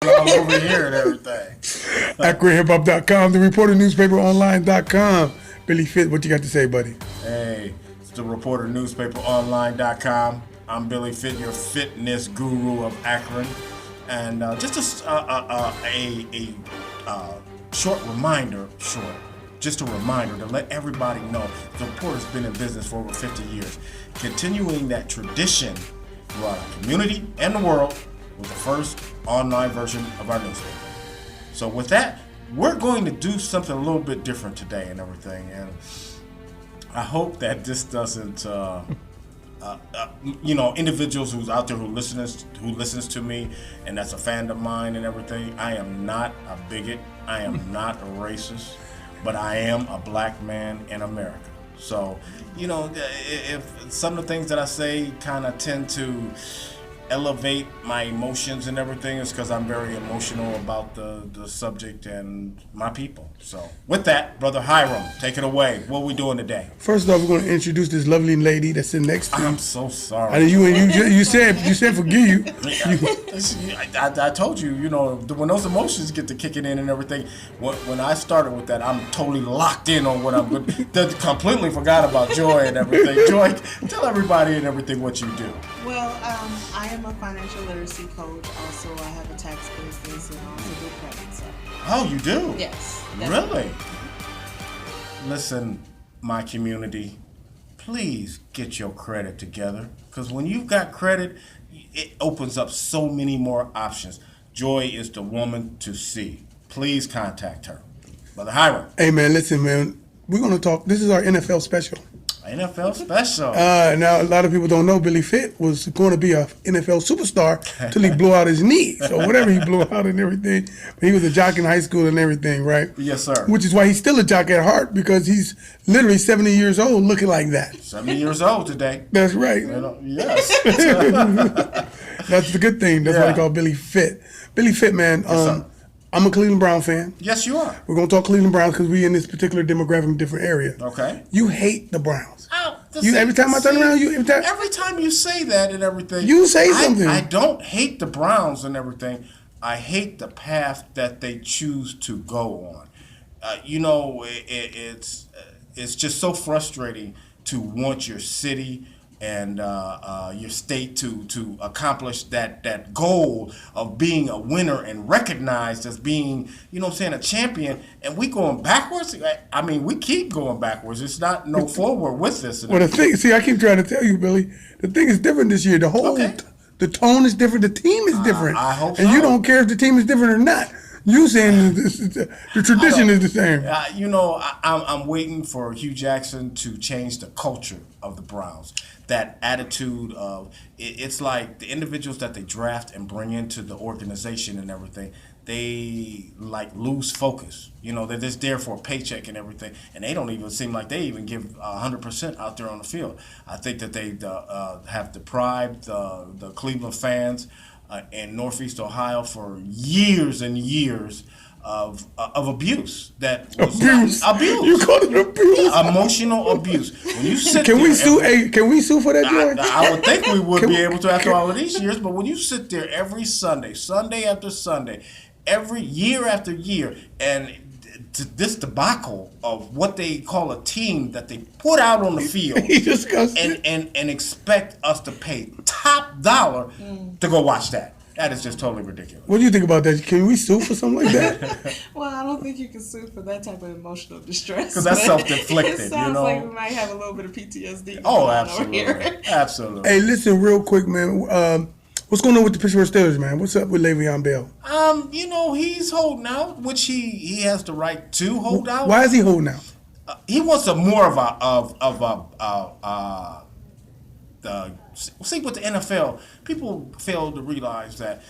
all over here and everything. AkronHipHop.com, the Reporter Newspaper Online.com. Billy Fit, what you got to say, buddy? Hey, it's the Reporter Newspaper Online.com. I'm Billy Fit, your fitness guru of Akron. And just a short reminder, just a reminder to let everybody know the Reporter's been in business for over 50 years, continuing that tradition throughout our community and the world with the first online version of our newspaper. So with that, we're going to do something a little bit different today and everything, and I hope that this doesn't, individuals who's out there who listens to me, and that's a fan of mine and everything. I am not a bigot. I am not a racist, but I am a black man in America. So, if some of the things that I say kind of tend to elevate my emotions and everything, is because I'm very emotional about the subject and my people. So with that, Brother Hiram, take it away. What are we doing today? First off, we're going to introduce this lovely lady that's sitting next to you. I'm so sorry. And you said forgive you. I told you, when those emotions get to kicking in and everything, when I started with that, I'm totally locked in on what I'm going to completely forgot about Joy and everything. Joy, tell everybody and everything what you do. Well, I am a financial literacy coach. Also, I have a tax business and also do credit. So. Oh, you do? Yes. Really? Listen, my community, please get your credit together, because when you've got credit, it opens up so many more options. Joy is the woman to see. Please contact her. Brother Hiram. Hey, man, listen, man. We're going to talk. This is our NFL special. NFL special. Now, a lot of people don't know Billy Fit was going to be a NFL superstar till he blew out his knee. So whatever he blew out and everything, but he was a jock in high school and everything, right? Yes, sir. Which is why he's still a jock at heart, because he's literally 70 years old looking like that. 70 years old today. That's right. Yes. That's the good thing. That's why they call Billy Fit. Billy Fit, man. Yes, I'm a Cleveland Brown fan. Yes, you are. We're going to talk Cleveland Browns because we in this particular demographic, different area. Okay. You hate the Browns. Oh, every time I turn around, every time you say that and everything, you say something. I don't hate the Browns and everything. I hate the path that they choose to go on. It's just so frustrating to want your city and your state to accomplish that goal of being a winner and recognized as being, a champion, and we going backwards. I mean, we keep going backwards. It's not no forward with this. Well, I keep trying to tell you, Billy, the thing is different this year. The tone is different. The team is different. I hope so. And you don't care if the team is different or not. You saying the tradition is the same. I'm waiting for Hugh Jackson to change the culture of the Browns. That attitude of it's like the individuals that they draft and bring into the organization and everything, they lose focus. They're just there for a paycheck and everything, and they don't even seem like they even give 100% out there on the field. I think that they have deprived the Cleveland fans in Northeast Ohio for years and years of abuse. That was abuse. You call it abuse? Yeah, emotional abuse. When you sit Can we sue for that, Joy? I would think we would be able to after all of these years. But when you sit there every Sunday after Sunday, every year after year, and to this debacle of what they call a team that they put out on the field and expect us to pay top dollar to go watch that. That is just totally ridiculous. What do you think about that? Can we sue for something like that? Well, I don't think you can sue for that type of emotional distress. Because that's self-inflicted, It sounds like we might have a little bit of PTSD. Oh, absolutely. Absolutely. Hey, listen real quick, man. What's going on with the Pittsburgh Steelers, man? What's up with Le'Veon Bell? He's holding out, which he has the right to hold out. Why is he holding out? He wants a more of see, with the NFL, people fail to realize that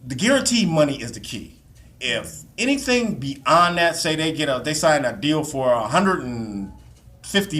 the guaranteed money is the key. If anything beyond that, say they sign a deal for $150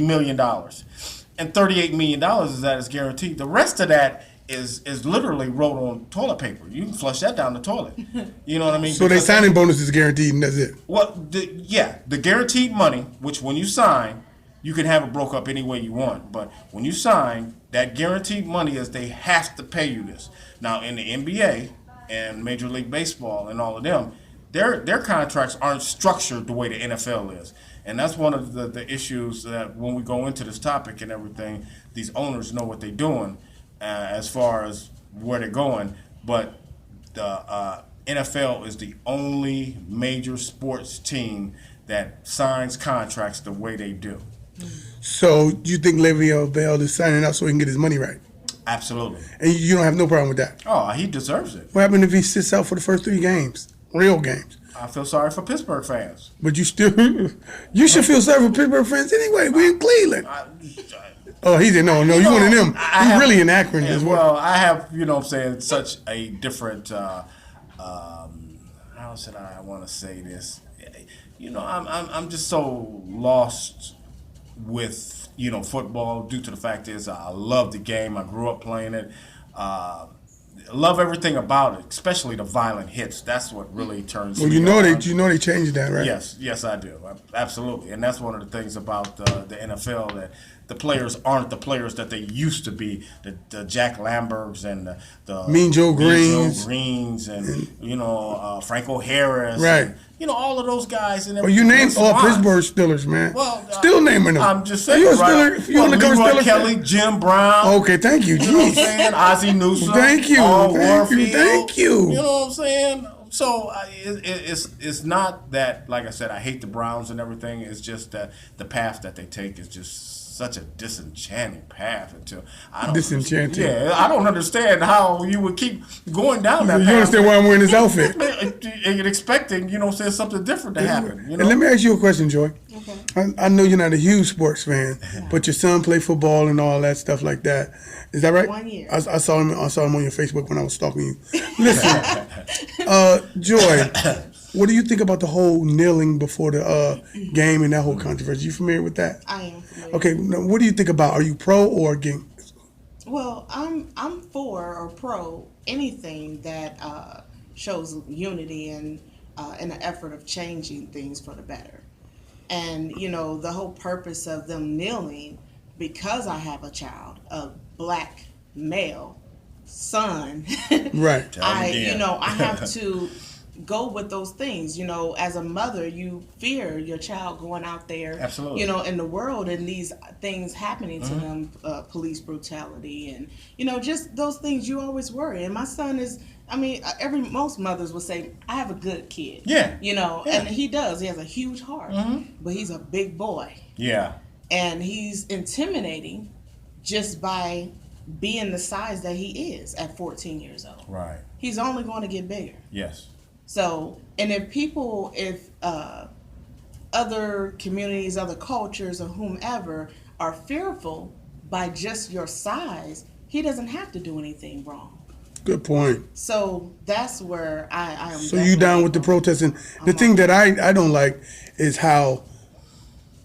million, and $38 million is that is guaranteed. The rest of that is literally wrote on toilet paper. You can flush that down the toilet. You know what I mean? So their signing bonus is guaranteed, and that's it. Well, the guaranteed money, which when you sign, you can have it broke up any way you want. But when you sign, that guaranteed money is they have to pay you this. Now in the NBA, and Major League Baseball and all of them, their contracts aren't structured the way the NFL is. And that's one of the issues that when we go into this topic and everything, these owners know what they're doing as far as where they're going. But the NFL is the only major sports team that signs contracts the way they do. So you think Le'Veon Bell is signing up so he can get his money right? Absolutely. And you don't have no problem with that? Oh, he deserves it. What happened if he sits out for the first 3 games? Real games. I feel sorry for Pittsburgh fans. But you still, you should feel sorry for Pittsburgh fans anyway. We in Cleveland. Oh, he said no. You one of them. He's really in Akron as well. Well, I have, what I'm saying, such a different, how should I want to say this? I'm just so lost with, football due to the fact is I love the game. I grew up playing it. Love everything about it, especially the violent hits. That's what really turns Well, me you know on. they changed that, right? Yes, I do. Absolutely. And that's one of the things about the NFL, that the players aren't the players that they used to be. The Jack Lambergs and the Mean Joe Greens. and Franco Harris. Right. And, all of those guys. And Well, you named all Swans. Pittsburgh Steelers, man. Well, still naming them. I'm just Are saying. you a right? Steeler? You on the cover Leroy Steelers? Kelly, Jim Brown. Okay, thank you. You know what I'm Jeez. saying? Ozzie Newsome. Thank you. Paul Thank you. Warfield. Thank you. You know what I'm saying? So it's not that, like I said, I hate the Browns and everything. It's just that the path that they take is just such a disenchanting path. Disenchanting. Yeah, I don't understand how you would keep going down that You path. understand why I'm wearing this outfit? And you're expecting, something different to happen. And let me ask you a question, Joy. Okay. I know you're not a huge sports fan, but your son played football and all that stuff like that. Is that right? 1 year. I saw him on your Facebook when I was stalking you. Listen, Joy, what do you think about the whole kneeling before the game and that whole controversy? You familiar with that? I am familiar. Okay, now, what do you think about? Are you pro or against? Well, I'm for or pro anything that shows unity and in an effort of changing things for the better. And the whole purpose of them kneeling, because I have a child, a black male son. Right. Tell 'em again. I have to go with those things. As a mother, you fear your child going out there, Absolutely. in the world, and these things happening to them, police brutality, and just those things. You always worry. And my son is, most mothers would say, I have a good kid. Yeah. And he does. He has a huge heart, but he's a big boy, Yeah. and he's intimidating just by being the size that he is at 14 years old. Right. He's only going to get bigger. Yes. So, and if other communities, other cultures, or whomever are fearful by just your size, he doesn't have to do anything wrong. Good point. So that's where I am. So you down with the protesting? The thing that I don't like is how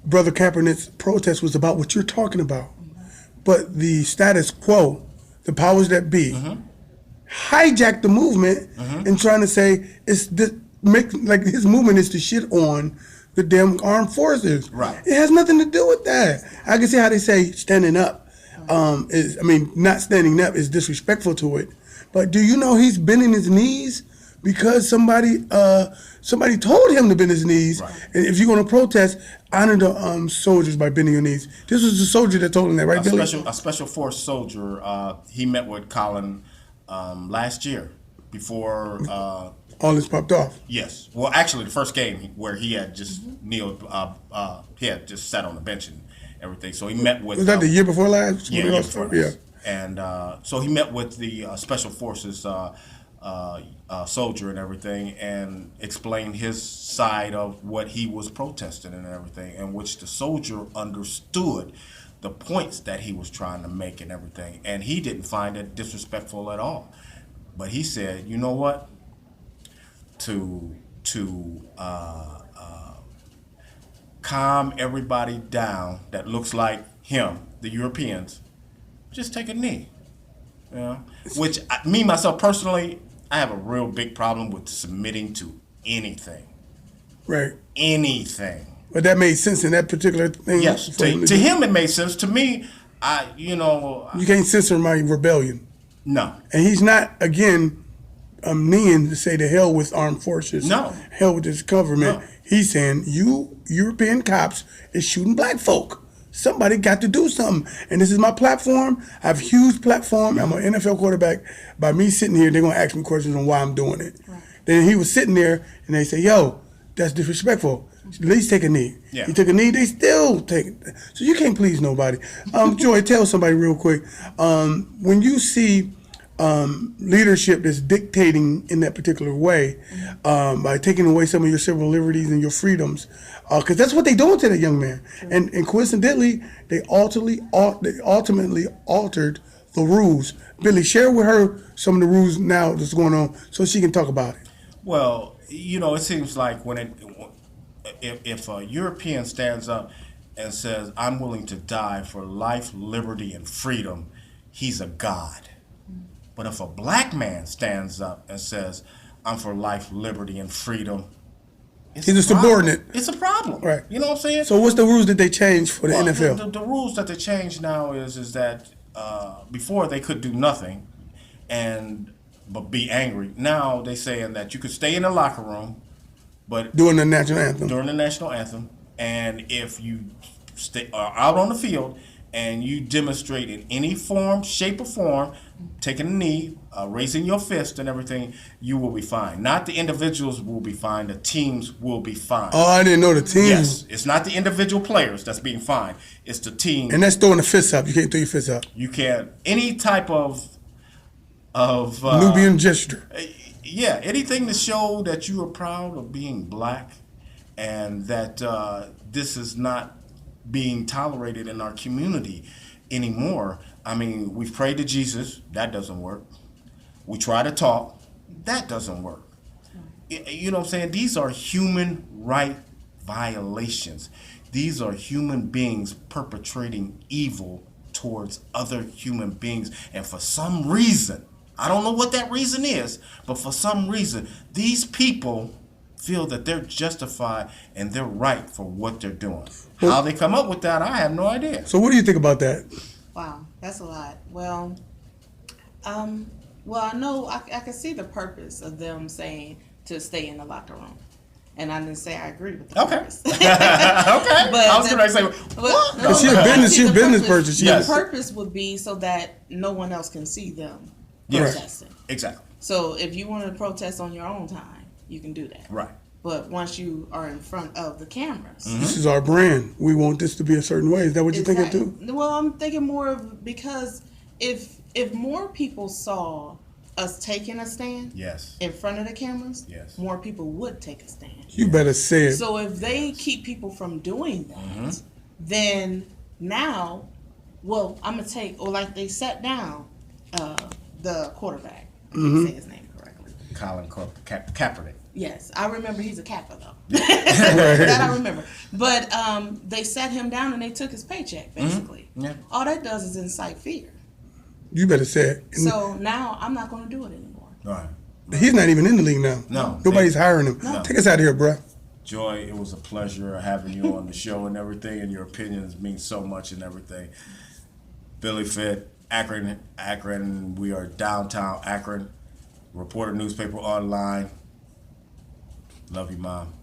Brother Kaepernick's protest was about what you're talking about, but the status quo, the powers that be, hijacked the movement and trying to say like his movement is to shit on the damn armed forces. Right. It has nothing to do with that. I can see how they say standing up not standing up is disrespectful to it. But do you know he's bending his knees because somebody told him to bend his knees? Right. And if you're going to protest, honor the soldiers by bending your knees. This was the soldier that told him that, right, Billy? A special force soldier. He met with Colin last year before. All this popped off. Yes. Well, actually, the first game where he had just kneeled, he had just sat on the bench and everything. So he met with. Was that the year before last? Yeah, When year we before lost? Yeah. last. And so he met with the special forces soldier and everything, and explained his side of what he was protesting and everything, in which the soldier understood the points that he was trying to make and everything, and he didn't find it disrespectful at all. But he said, you know what? To calm everybody down that looks like him, the Europeans, just take a knee. Which me myself personally, I have a real big problem with submitting to anything. Right. Anything. But that made sense in that particular thing. Yes. for him To do. him it made sense. To me, You can't censor my rebellion. no. And he's not, again, kneeing to say to hell with armed forces. No. Hell with this government. No. He's saying you European cops is shooting black folk. Somebody got to do something. And this is my platform. I have a huge platform. I'm an NFL quarterback. By me sitting here, they're going to ask me questions on why I'm doing it. Right. Then he was sitting there and they say, yo, that's disrespectful. At least take a knee. Yeah. He took a knee, they still take it. So you can't please nobody. Joy, tell somebody real quick. When you see leadership that's dictating in that particular way, by taking away some of your civil liberties and your freedoms, because that's what they doing to that young man. And coincidentally, they ultimately altered the rules. Billy, share with her some of the rules now that's going on so she can talk about it. Well, you know, it seems like if a European stands up and says, I'm willing to die for life, liberty, and freedom, he's a god. But if a black man stands up and says, I'm for life, liberty, and freedom, He's a problem. subordinate. It's a problem. Right. You know what I'm saying? So what's the rules that they changed for the Well, NFL? The rules that they changed now is that before they could do nothing but be angry. Now they saying that you could stay in the locker room, but Doing the national anthem. during the national anthem, and if you are out on the field and you demonstrate in any form, shape, or form, taking a knee, raising your fist and everything, you will be fine. Not the individuals will be fine, the teams will be fine. Oh, I didn't know the team. Yes, it's not the individual players that's being fined, it's the team. And that's throwing the fists up. You can't throw your fists up. You can't, any type of Nubian gesture. yeah, anything to show that you are proud of being black and that this is not being tolerated in our community anymore. I mean, we've prayed to Jesus, that doesn't work. We try to talk, that doesn't work. You know what I'm saying? These are human right violations. These are human beings perpetrating evil towards other human beings. And for some reason, I don't know what that reason is, but for some reason, these people feel that they're justified and they're right for what they're doing. How they come up with that, I have no idea. So what do you think about that? Wow, that's a lot. Well, I know I can see the purpose of them saying to stay in the locker room, and I didn't say I agree with the Okay. purpose. Okay. I was going to say, what? No, She a I business- see she a the business purpose. person. She Yes. The purpose would be so that no one else can see them Yes. protesting. Exactly. So if you want to protest on your own time, you can do that. Right. But once you are in front of the cameras, This is our brand. We want this to be a certain way. Is that what you're thinking too? Well, I'm thinking more of because if more people saw us taking a stand Yes. in front of the cameras, Yes. more people would take a stand. You better say it. So if they keep people from doing that, Mm-hmm. then now, well, I'm gonna take or like they sat down the quarterback. I can't say his name correctly. Colin Kaepernick. Yes, I remember he's a Kappa though. That I remember. But they sat him down and they took his paycheck basically. Yeah. All that does is incite fear. You better say it. And So now I'm not going to do it anymore. Right. he's not even in the league now. No. Nobody's hiring him. No. Take us out of here, bruh. Joy, it was a pleasure having you on the show and everything, and your opinions mean so much and everything. Billy Fitt, Akron, we are downtown Akron, Reporter Newspaper Online. Love you, Mom.